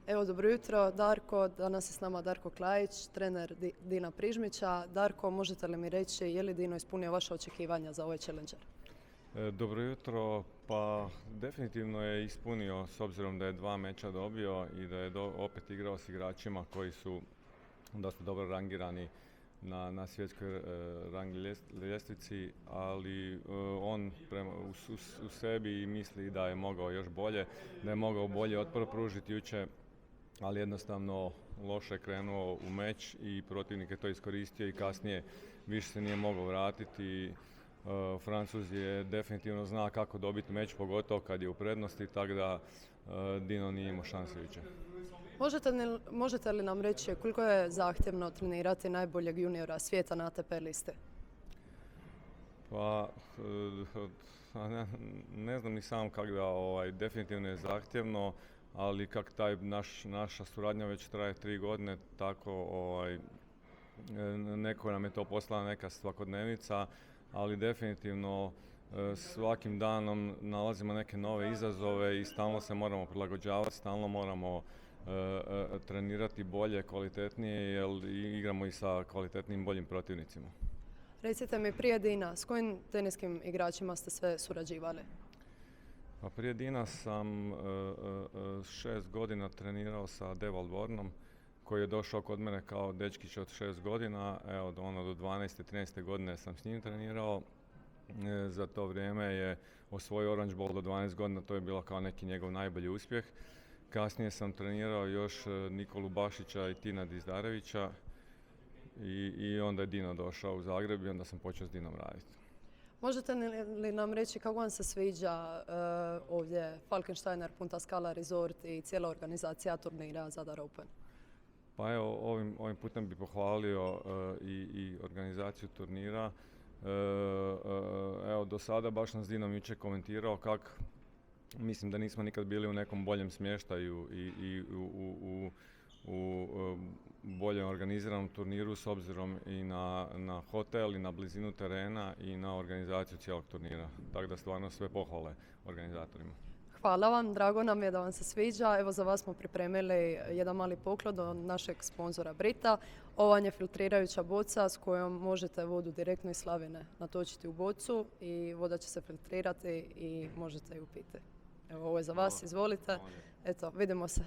Evo, dobro jutro, Darko. Danas je s nama Darko Klajić, trener Dina Prižmića. Darko, možete li mi reći je li Dino ispunio vaše očekivanja za ovaj Challenger? Dobro jutro, pa definitivno je ispunio s obzirom da je 2 meča dobio i da je opet igrao s igračima koji su dosta dobro rangirani na svjetskoj rang ljestvici, ali on u sebi misli da je mogao još bolje, da je mogao bolje otpor pružiti jučer, ali jednostavno loše je krenuo u meč i protivnik je to iskoristio i kasnije više se nije mogao vratiti. Francuz je definitivno zna kako dobiti meč, pogotovo kad je u prednosti, tako da Dino nije imao šanse jučer. Možete li nam reći koliko je zahtjevno trenirati najboljeg juniora svijeta na ATP listi? Pa, ne znam ni sam kako da, definitivno je zahtjevno, ali kak naša suradnja već traje 3 godine, tako neko nam je to poslala neka svakodnevnica, ali definitivno svakim danom nalazimo neke nove izazove i stalno se moramo prilagođavati, stalno moramo trenirati bolje, kvalitetnije, jer igramo i sa kvalitetnim, boljim protivnicima. Recite mi, prije Dina, s kojim teniskim igračima ste sve surađivali? Pa prije Dina sam 6 godina trenirao sa Devald Warnom, koji je došao kod mene kao dečkić od 6 godina. Evo, do 12. 13. godine sam s njim trenirao. Za to vrijeme je osvojio Orange Bowl do 12 godina, to je bilo kao neki njegov najbolji uspjeh. Kasnije sam trenirao još Nikolu Bašića i Tina Dizdarevića i onda je Dino došao u Zagreb i onda sam počeo s Dinom raditi. Možete li nam reći kako vam se sviđa ovdje Falkensteiner, Punta Scala Resort i cijela organizacija turnira Zadar Open? Pa evo, ovim putem bih pohvalio i organizaciju turnira. Evo, do sada baš nas Dinom jučer komentirao kako mislim da nismo nikad bili u nekom boljem smještaju i u bolje organiziranom turniru s obzirom i na hotel i na blizinu terena i na organizaciju cijelog turnira. Tako da stvarno sve pohvale organizatorima. Hvala vam, drago nam je da vam se sviđa. Evo, za vas smo pripremili jedan mali poklon od našeg sponzora Brita. Ovo vam je filtrirajuća boca s kojom možete vodu direktno iz slavine natočiti u bocu i voda će se filtrirati i možete ju piti. Evo, ovo je za vas, izvolite. Eto, vidimo se.